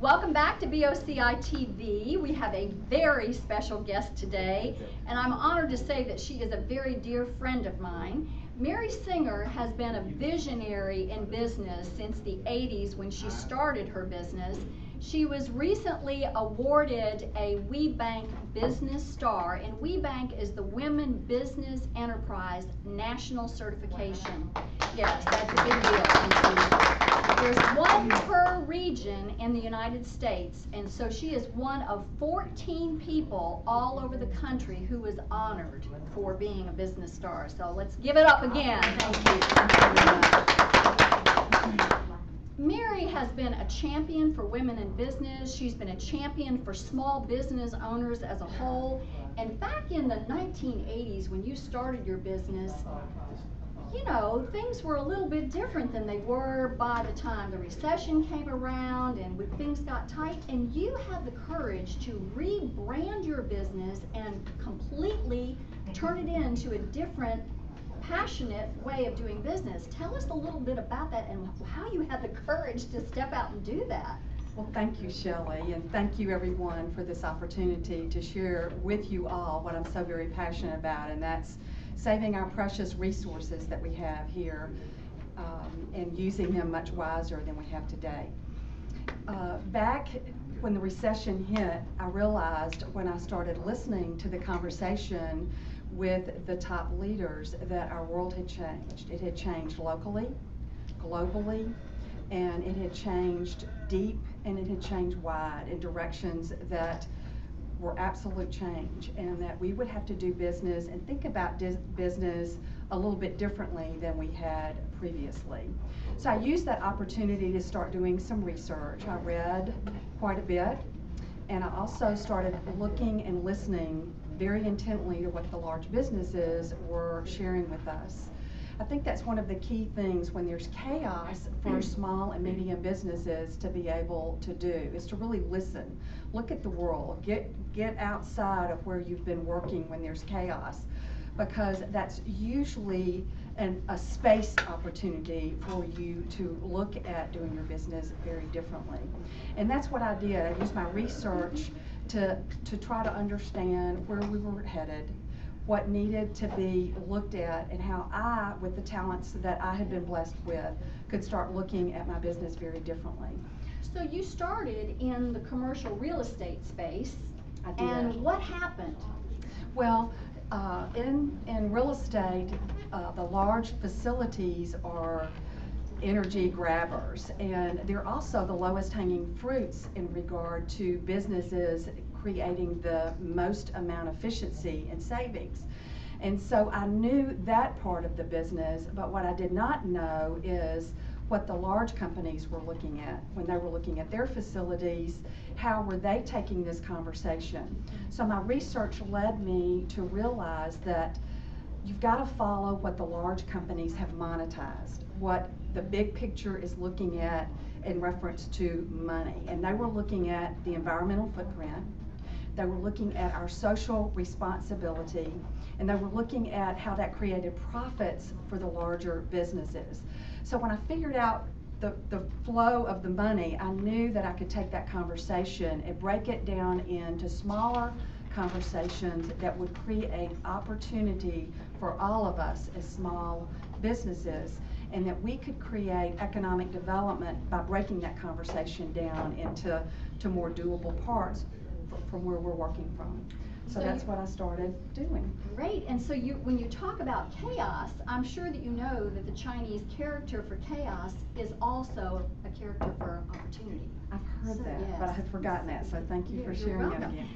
Welcome back to BOCI TV. We have a very special guest today, and I'm honored to say that she is a very dear friend of mine. Mary Singer has been a visionary in business since the 80s when she started her business. She was recently awarded a WeBank Business Star, and WeBank is the Women Business Enterprise National Certification. Yes, that's a big deal. There's one per region in the United States, and so she is one of 14 people all over the country who is honored for being a business star. So let's give it up again. Thank you. Mary has been a champion for women in business. She's been a champion for small business owners as a whole. And back in the 1980s, when you started your business, you know, things were a little bit different than they were by the time the recession came around and when things got tight. And you had the courage to rebrand your business and completely turn it into a different, passionate way of doing business. Tell us a little bit about that and how you had the courage to step out and do that. Well, thank you, Shelley, and thank you everyone for this opportunity to share with you all what I'm so very passionate about, and that's saving our precious resources that we have here and using them much wiser than we have today. Back when the recession hit, I realized when I started listening to the conversation with the top leaders that our world had changed. It had changed locally, globally, and it had changed deep, and it had changed wide in directions that were absolute change, and that we would have to do business and think about business a little bit differently than we had previously. So I used that opportunity to start doing some research. I read quite a bit, and I also started looking and listening very intently to what the large businesses were sharing with us. I think that's one of the key things when there's chaos for small and medium businesses to be able to do, is to really listen. Look at the world. Get outside of where you've been working when there's chaos, because that's usually a space opportunity for you to look at doing your business very differently. And that's what I did. I used my research to try to understand where we were headed, what needed to be looked at, and how I, with the talents that I had been blessed with, could start looking at my business very differently. So you started in the commercial real estate space. I did. And what happened? Well, in real estate, the large facilities are energy grabbers, and they're also the lowest hanging fruits in regard to businesses creating the most amount of efficiency and savings. And so I knew that part of the business, but what I did not know is what the large companies were looking at when they were looking at their facilities. How were they taking this conversation? So my research led me to realize that you've got to follow what the large companies have monetized, what the big picture is looking at in reference to money. And they were looking at the environmental footprint, they were looking at our social responsibility, and they were looking at how that created profits for the larger businesses. So when I figured out the flow of the money, I knew that I could take that conversation and break it down into smaller conversations that would create opportunity for all of us as small businesses, and that we could create economic development by breaking that conversation down into more doable parts from where we're working from. So that's what I started doing. Great. And so when you talk about chaos, I'm sure that you know that the Chinese character for chaos is also a character for opportunity. I've heard that, yes. but I had forgotten that, so thank you for sharing it again.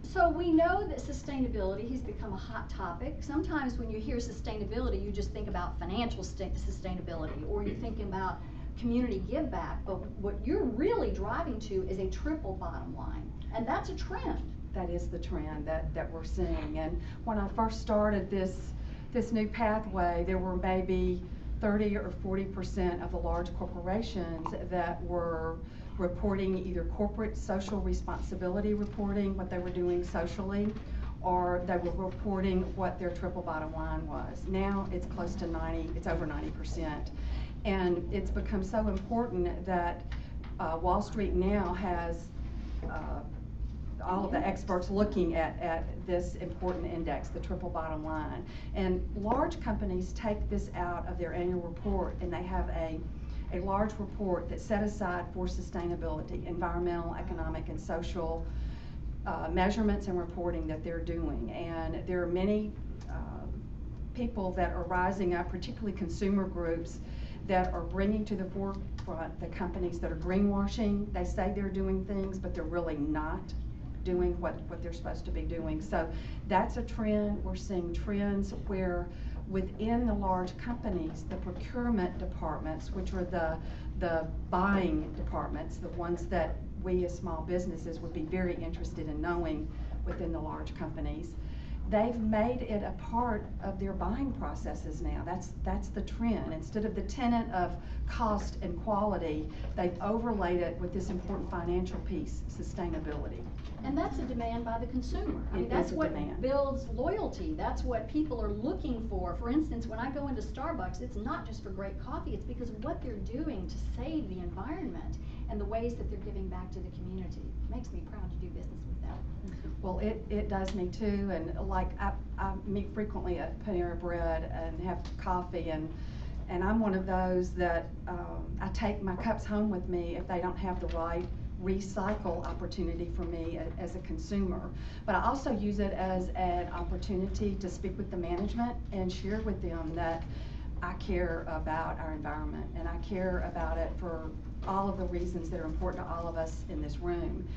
So we know that sustainability has become a hot topic. Sometimes when you hear sustainability, you just think about financial sustainability, or you think about community give back, but what you're really driving to is a triple bottom line, and that's a trend. That is the trend that we're seeing. And when I first started this new pathway, there were maybe 30 or 40% of the large corporations that were reporting either corporate social responsibility reporting, what they were doing socially, or they were reporting what their triple bottom line was. Now it's close to 90, it's over 90%. And it's become so important that Wall Street now has all of the experts looking at this important index, the triple bottom line. And large companies take this out of their annual report, and they have a large report that's set aside for sustainability, environmental, economic, and social measurements and reporting that they're doing. And there are many people that are rising up, particularly consumer groups, that are bringing to the forefront the companies that are greenwashing. They say they're doing things, but they're really not doing what they're supposed to be doing. So that's a trend. We're seeing trends where within the large companies, the procurement departments, which are the buying departments, the ones that we as small businesses would be very interested in knowing within the large companies, they've made it a part of their buying processes now. That's the trend. Instead of the tenet of cost and quality, they've overlaid it with this important financial piece, sustainability. And that's a demand by the consumer. I mean, that's what builds loyalty. That's what people are looking for. For instance, when I go into Starbucks, it's not just for great coffee, it's because of what they're doing to save the environment and the ways that they're giving back to the community. It makes me proud to do business with them. Well, it does me too, and like I meet frequently at Panera Bread and have coffee, and I'm one of those that I take my cups home with me if they don't have the right recycle opportunity for me as a consumer. But I also use it as an opportunity to speak with the management and share with them that I care about our environment, and I care about it for all of the reasons that are important to all of us in this room.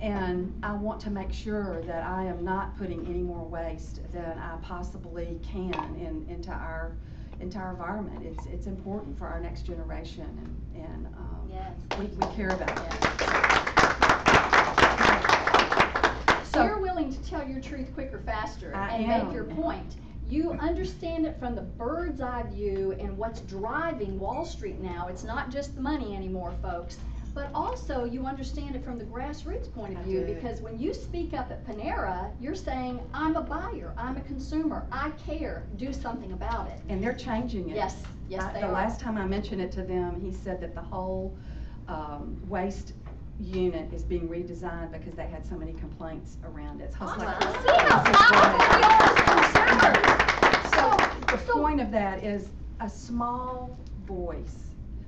And I want to make sure that I am not putting any more waste than I possibly can into our environment. It's important for our next generation, and yes. we care about it. So you're willing to tell your truth quicker, faster, and make your point. You understand it from the bird's eye view and what's driving Wall Street now. It's not just the money anymore, folks. But also you understand it from the grassroots point of view, because when you speak up at Panera, you're saying, I'm a buyer, I'm a consumer, I care, do something about it. And they're changing it. Yes, yes they are. The last time I mentioned it to them, he said that the whole waste unit is being redesigned because they had so many complaints around it. So see how powerful we are as consumers. So the point of that is a small voice.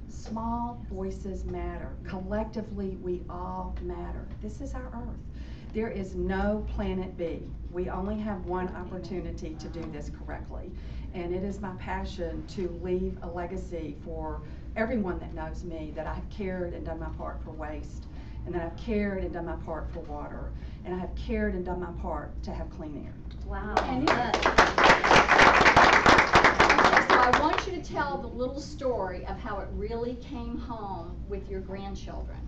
Small voices matter. Collectively, we all matter. This is our Earth. There is no planet B. We only have one opportunity to do this correctly. And it is my passion to leave a legacy for everyone that knows me, that I've cared and done my part for waste, and that I've cared and done my part for water, and I have cared and done my part to have clean air. Wow. And I want you to tell the little story of how it really came home with your grandchildren.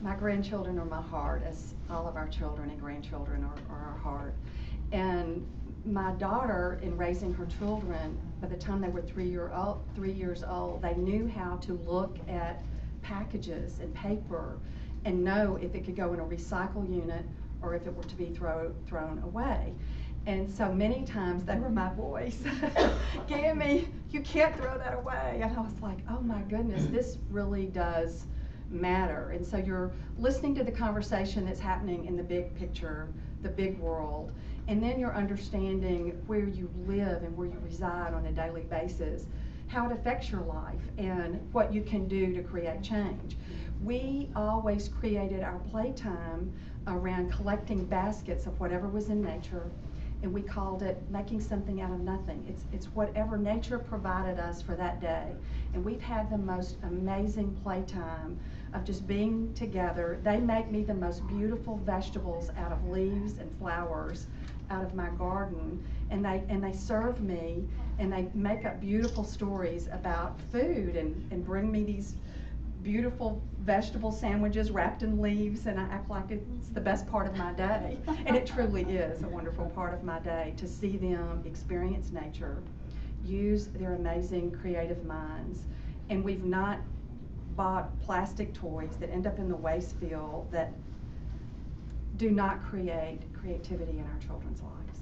My grandchildren are my heart, as all of our children and grandchildren are our heart. And my daughter, in raising her children, by the time they were 3 years old, they knew how to look at packages and paper and know if it could go in a recycle unit or if it were to be thrown away. And so many times they were my voice. Gammy, you can't throw that away. And I was like, oh my goodness, this really does matter. And so you're listening to the conversation that's happening in the big picture, the big world, and then you're understanding where you live and where you reside on a daily basis, how it affects your life, and what you can do to create change. We always created our playtime around collecting baskets of whatever was in nature, and we called it making something out of nothing. It's whatever nature provided us for that day. And we've had the most amazing playtime of just being together. They make me the most beautiful vegetables out of leaves and flowers out of my garden, and they serve me, and they make up beautiful stories about food and bring me these beautiful vegetable sandwiches wrapped in leaves, and I act like it's the best part of my day. And it truly is a wonderful part of my day to see them experience nature, use their amazing creative minds. And we've not bought plastic toys that end up in the waste field that do not create creativity in our children's lives.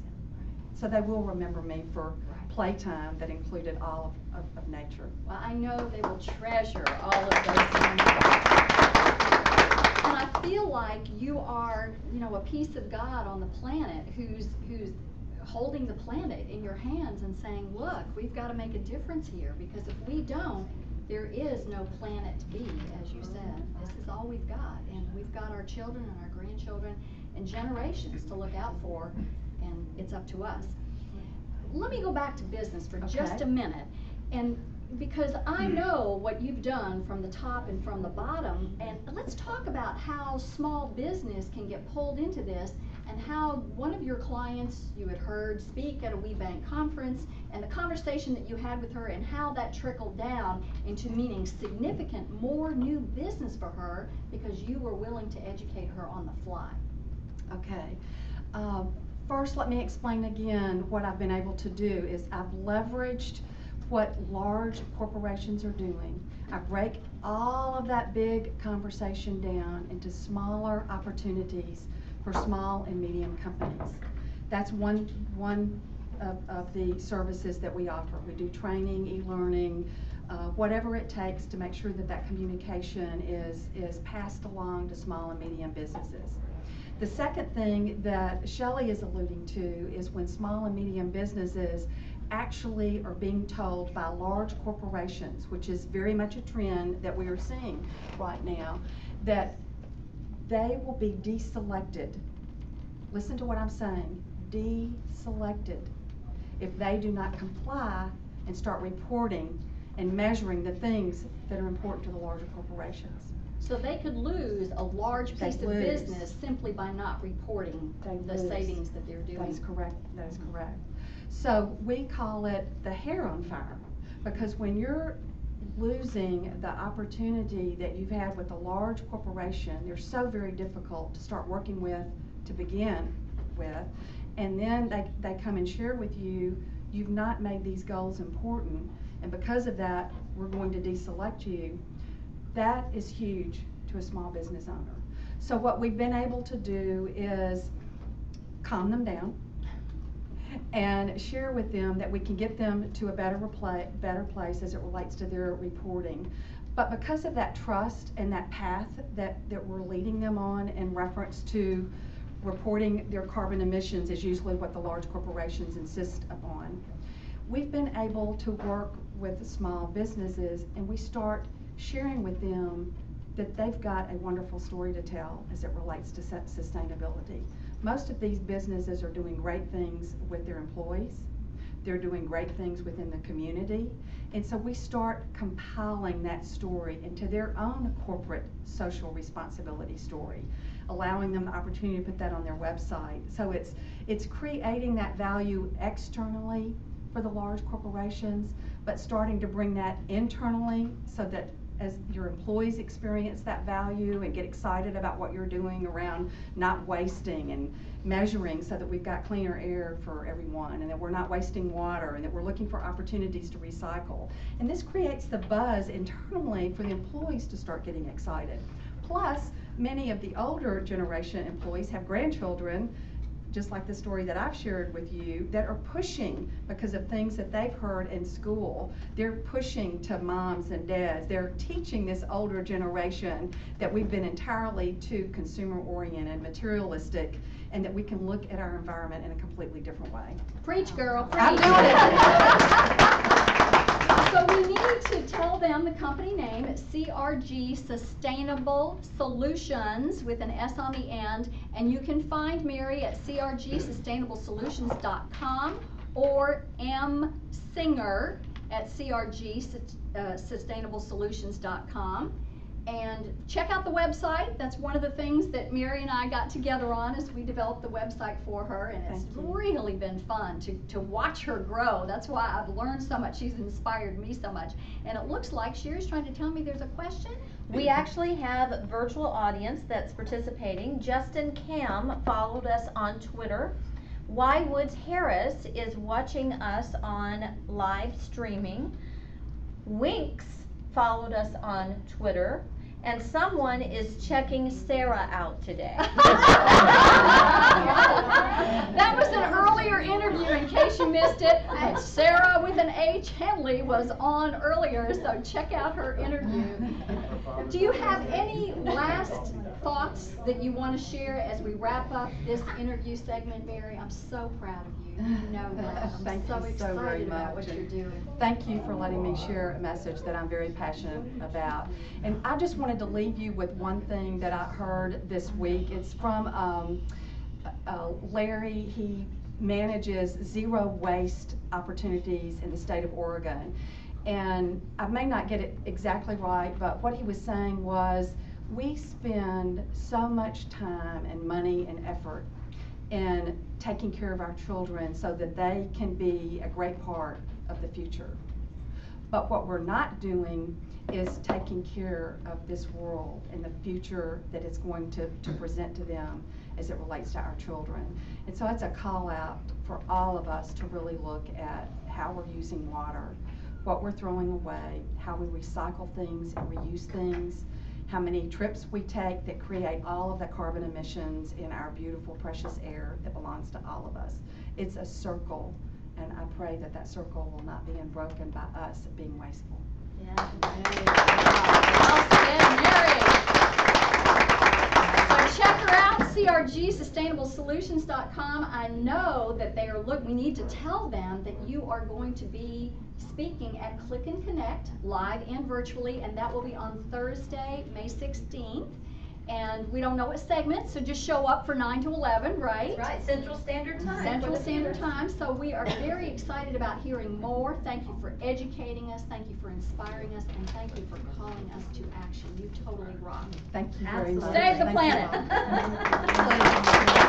So they will remember me for playtime that included all of nature. Well, I know they will treasure all of those things. feel like you are, you know, a piece of God on the planet who's holding the planet in your hands and saying, look, we've got to make a difference here, because if we don't, there is no planet B, as you said. This is all we've got, and we've got our children and our grandchildren and generations to look out for, and it's up to us. Let me go back to business for just a minute, and because I know what you've done from the top and from the bottom, and let's talk about how small business can get pulled into this, and how one of your clients you had heard speak at a WeBank conference, and the conversation that you had with her, and how that trickled down into meaning significant more new business for her because you were willing to educate her on the fly. Okay. First, let me explain again what I've been able to do is I've leveraged what large corporations are doing. I break all of that big conversation down into smaller opportunities for small and medium companies. That's one of the services that we offer. We do training, e-learning, whatever it takes to make sure that that communication is passed along to small and medium businesses. The second thing that Shelley is alluding to is when small and medium businesses actually are being told by large corporations, which is very much a trend that we are seeing right now, that they will be deselected. Listen to what I'm saying, deselected, if they do not comply and start reporting and measuring the things that are important to the larger corporations. So they could lose a large piece of business simply by not reporting the savings that they're doing. That is correct. That is correct. So we call it the hair on fire, because when you're losing the opportunity that you've had with a large corporation, they're so very difficult to start working with to begin with, and then they come and share with you, you've not made these goals important, and because of that, we're going to deselect you. That is huge to a small business owner. So what we've been able to do is calm them down and share with them that we can get them to a better place as it relates to their reporting. But because of that trust and that path that we're leading them on in reference to reporting their carbon emissions is usually what the large corporations insist upon, we've been able to work with small businesses, and we start sharing with them that they've got a wonderful story to tell as it relates to sustainability. Most of these businesses are doing great things with their employees. They're doing great things within the community. And so we start compiling that story into their own corporate social responsibility story, allowing them the opportunity to put that on their website. So it's creating that value externally for the large corporations, but starting to bring that internally so that as your employees experience that value and get excited about what you're doing around not wasting and measuring so that we've got cleaner air for everyone, and that we're not wasting water, and that we're looking for opportunities to recycle. And this creates the buzz internally for the employees to start getting excited. Plus, many of the older generation employees have grandchildren, just like the story that I've shared with you, that are pushing because of things that they've heard in school. They're pushing to moms and dads. They're teaching this older generation that we've been entirely too consumer-oriented, materialistic, and that we can look at our environment in a completely different way. Preach, girl, preach. I'm doing it. So we need to tell them the company name, CRG Sustainable Solutions with an S on the end, and you can find Mary at crgsustainablesolutions.com or msinger at crgsustainablesolutions.com. And check out the website. That's one of the things that Mary and I got together on as we developed the website for her, and it's really been fun to watch her grow. That's why I've learned so much. She's inspired me so much. And it looks like Sherry's trying to tell me there's a question. We actually have a virtual audience that's participating. Justin Cam followed us on Twitter. Y Woods Harris is watching us on live streaming. Winks followed us on Twitter. And someone is checking Sarah out today. That was an earlier interview, in case you missed it. Sarah with an H, Henley, was on earlier, so check out her interview. Do you have any last thoughts that you want to share as we wrap up this interview segment, Mary? I'm so proud of you. You know that. I'm Thank so you excited so very about much. what you're doing. Thank you for letting me share a message that I'm very passionate about. And I just wanted to leave you with one thing that I heard this week. It's from Larry. He manages zero waste opportunities in the state of Oregon. And I may not get it exactly right, but what he was saying was, we spend so much time and money and effort in taking care of our children so that they can be a great part of the future. But what we're not doing is taking care of this world and the future that it's going to present to them as it relates to our children. And so it's a call out for all of us to really look at how we're using water, what we're throwing away, how we recycle things and reuse things, how many trips we take that create all of the carbon emissions in our beautiful, precious air that belongs to all of us. It's a circle, and I pray that that circle will not be unbroken by us being wasteful. Yeah. Well said, Mary. So check her out, crgsustainablesolutions.com. I know that they are we need to tell them that you are going to be speaking at Click and Connect, live and virtually, and that will be on Thursday, May 16th. And we don't know what segment, so just show up for 9 to 11, right? That's right, Central Standard Time. Central Standard Time. So we are very excited about hearing more. Thank you for educating us. Thank you for inspiring us. And thank you for calling us to action. You totally rock. Thank you very much. Save the Thank you planet. all.